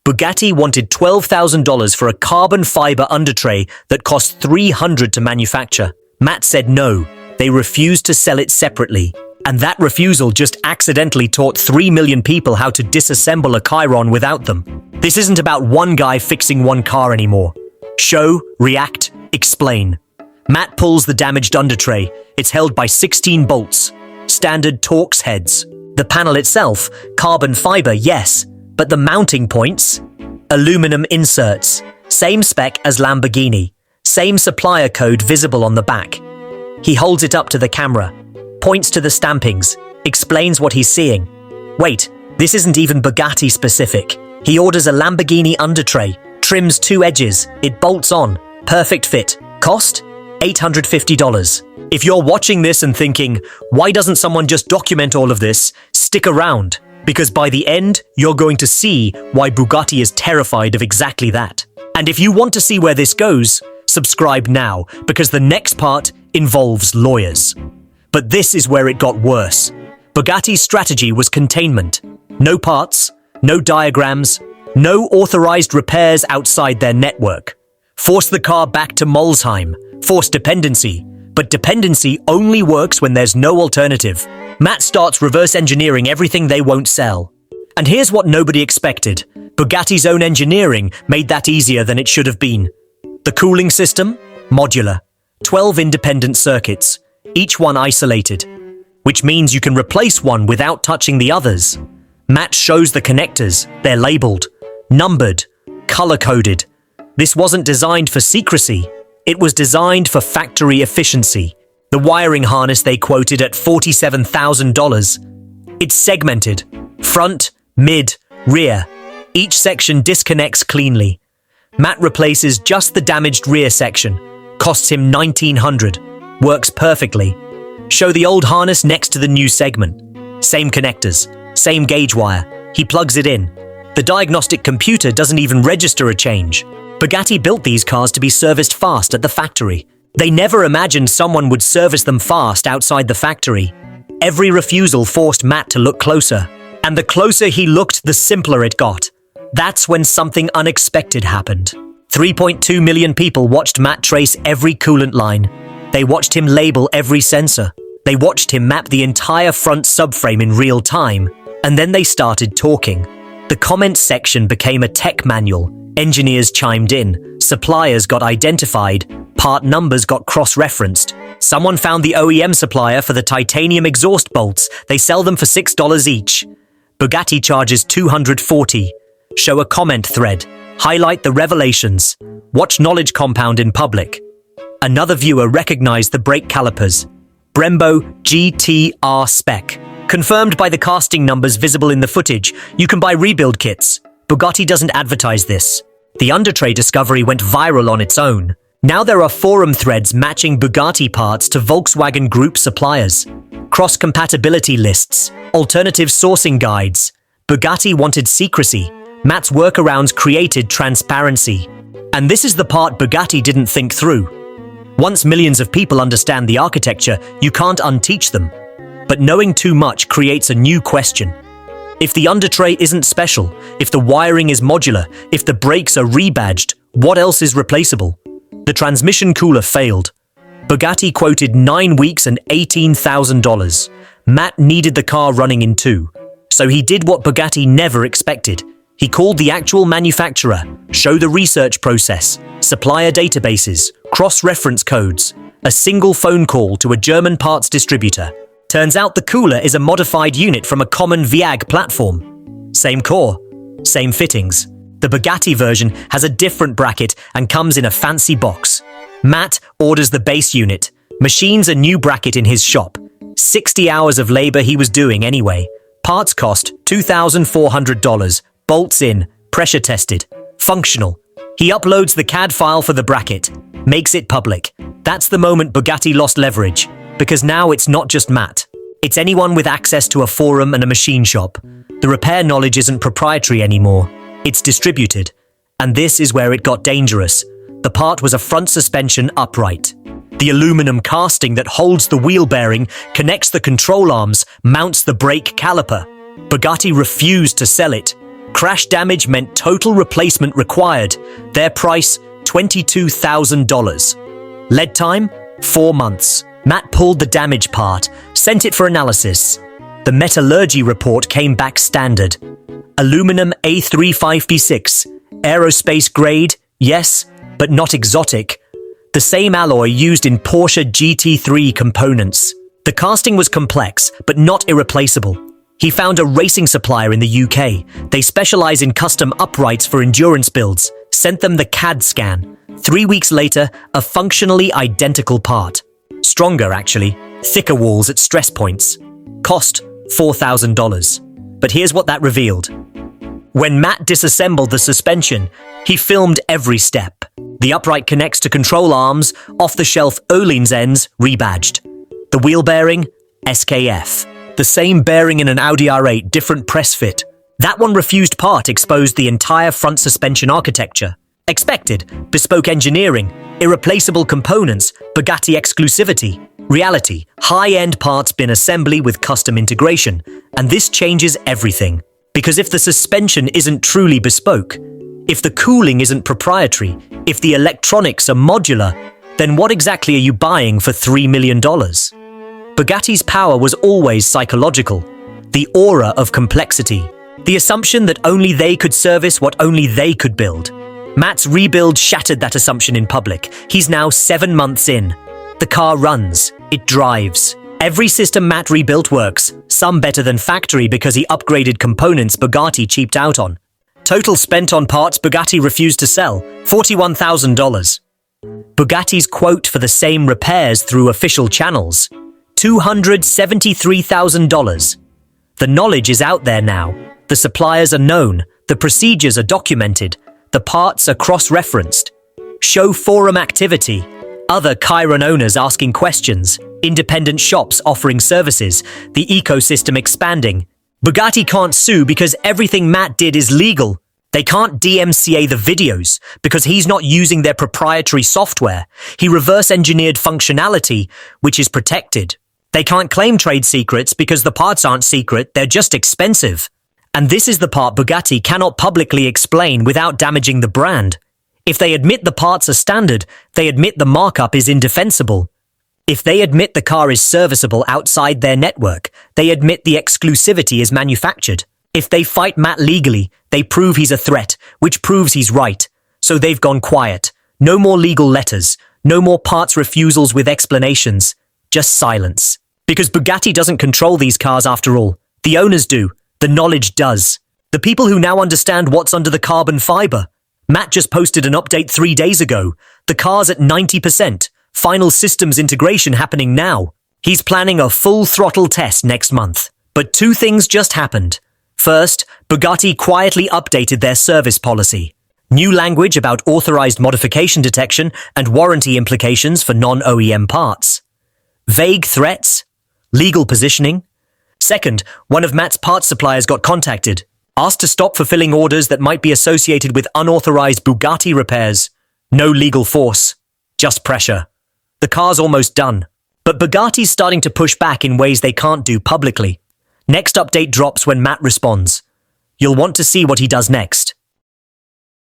Bugatti wanted $12,000 for a carbon fiber undertray that cost $300 to manufacture. Matt said no, they refused to sell it separately. And that refusal just accidentally taught 3 million people how to disassemble a Chiron without them. This isn't about one guy fixing one car anymore. Show, react, explain. Matt pulls the damaged undertray. It's held by 16 bolts. Standard Torx heads. The panel itself, carbon fiber, yes, but the mounting points? Aluminum inserts. Same spec as Lamborghini. Same supplier code visible on the back. He holds it up to the camera, points to the stampings, explains what he's seeing. Wait, this isn't even Bugatti specific. He orders a Lamborghini undertray, trims 2 edges, it bolts on, perfect fit. Cost? $850. If you're watching this and thinking, why doesn't someone just document all of this, stick around, because by the end, you're going to see why Bugatti is terrified of exactly that. And if you want to see where this goes, subscribe now, because the next part involves lawyers. But this is where it got worse. Bugatti's strategy was containment. No parts, no diagrams, no authorized repairs outside their network. Force the car back to Molsheim, force dependency. But dependency only works when there's no alternative. Matt starts reverse engineering everything they won't sell. And here's what nobody expected. Bugatti's own engineering made that easier than it should have been. The cooling system? Modular. 12 independent circuits, each one isolated, which means you can replace one without touching the others. Matt shows the connectors. They're labeled, numbered, color-coded. This wasn't designed for secrecy. It was designed for factory efficiency. The wiring harness they quoted at $47,000. It's segmented. Front, mid, rear. Each section disconnects cleanly. Matt replaces just the damaged rear section. Costs him $1,900. Works perfectly. Show the old harness next to the new segment. Same connectors, same gauge wire. He plugs it in. The diagnostic computer doesn't even register a change. Bugatti built these cars to be serviced fast at the factory. They never imagined someone would service them fast outside the factory. Every refusal forced Matt to look closer. And the closer he looked, the simpler it got. That's when something unexpected happened. 3.2 million people watched Matt trace every coolant line. They watched him label every sensor. They watched him map the entire front subframe in real time. And then they started talking. The comments section became a tech manual. Engineers chimed in. Suppliers got identified. Part numbers got cross-referenced. Someone found the OEM supplier for the titanium exhaust bolts. They sell them for $6 each. Bugatti charges $240. Show a comment thread. Highlight the revelations. Watch knowledge compound in public. Another viewer recognized the brake calipers. Brembo GTR spec. Confirmed by the casting numbers visible in the footage. You can buy rebuild kits. Bugatti doesn't advertise this. The undertray discovery went viral on its own. Now there are forum threads matching Bugatti parts to Volkswagen Group suppliers. Cross-compatibility lists. Alternative sourcing guides. Bugatti wanted secrecy. Matt's workarounds created transparency. And this is the part Bugatti didn't think through. Once millions of people understand the architecture, you can't unteach them. But knowing too much creates a new question. If the undertray isn't special, if the wiring is modular, if the brakes are rebadged, what else is replaceable? The transmission cooler failed. Bugatti quoted 9 weeks and $18,000. Matt needed the car running in 2. So he did what Bugatti never expected. He called the actual manufacturer, showed the research process, supplier databases, cross-reference codes, a single phone call to a German parts distributor. Turns out the cooler is a modified unit from a common VAG platform. Same core, same fittings. The Bugatti version has a different bracket and comes in a fancy box. Matt orders the base unit, machines a new bracket in his shop. 60 hours of labor he was doing anyway. Parts cost $2,400. Bolts in, pressure tested, functional. He uploads the CAD file for the bracket, makes it public. That's the moment Bugatti lost leverage, because now it's not just Matt. It's anyone with access to a forum and a machine shop. The repair knowledge isn't proprietary anymore. It's distributed. And this is where it got dangerous. The part was a front suspension upright. The aluminum casting that holds the wheel bearing, connects the control arms, mounts the brake caliper. Bugatti refused to sell it. Crash damage meant total replacement required. Their price, $22,000. Lead time, 4 months. Matt pulled the damaged part, sent it for analysis. The metallurgy report came back standard. Aluminum A35P6, aerospace grade, yes, but not exotic. The same alloy used in Porsche GT3 components. The casting was complex, but not irreplaceable. He found a racing supplier in the UK. They specialize in custom uprights for endurance builds. Sent them the CAD scan. 3 weeks later, a functionally identical part. Stronger, actually. Thicker walls at stress points. Cost $4,000. But here's what that revealed. When Matt disassembled the suspension, he filmed every step. The upright connects to control arms, off-the-shelf Öhlins ends, rebadged. The wheel bearing, SKF. The same bearing in an Audi R8, different press fit. That one refused part exposed the entire front suspension architecture. Expected, bespoke engineering, irreplaceable components, Bugatti exclusivity. Reality, high-end parts bin assembly with custom integration. And this changes everything. Because if the suspension isn't truly bespoke, if the cooling isn't proprietary, if the electronics are modular, then what exactly are you buying for $3 million? Bugatti's power was always psychological. The aura of complexity. The assumption that only they could service what only they could build. Matt's rebuild shattered that assumption in public. He's now 7 months in. The car runs. It drives. Every system Matt rebuilt works, some better than factory because he upgraded components Bugatti cheaped out on. Total spent on parts Bugatti refused to sell, $41,000. Bugatti's quote for the same repairs through official channels, $273,000. The knowledge is out there now. The suppliers are known. The procedures are documented. The parts are cross-referenced. Show forum activity. Other Chiron owners asking questions. Independent shops offering services. The ecosystem expanding. Bugatti can't sue because everything Matt did is legal. They can't DMCA the videos because he's not using their proprietary software. He reverse-engineered functionality, which is protected. They can't claim trade secrets because the parts aren't secret, they're just expensive. And this is the part Bugatti cannot publicly explain without damaging the brand. If they admit the parts are standard, they admit the markup is indefensible. If they admit the car is serviceable outside their network, they admit the exclusivity is manufactured. If they fight Matt legally, they prove he's a threat, which proves he's right. So they've gone quiet. No more legal letters. No more parts refusals with explanations. Just silence. Because Bugatti doesn't control these cars after all. The owners do. The knowledge does. The people who now understand what's under the carbon fiber. Matt just posted an update 3 days ago. The car's at 90%. Final systems integration happening now. He's planning a full throttle test next month. But 2 things just happened. First, Bugatti quietly updated their service policy. New language about authorized modification detection and warranty implications for non-OEM parts. Vague threats. Legal positioning. Second, one of Matt's parts suppliers got contacted, asked to stop fulfilling orders that might be associated with unauthorized Bugatti repairs. No legal force. Just pressure. The car's almost done. But Bugatti's starting to push back in ways they can't do publicly. Next update drops when Matt responds. You'll want to see what he does next.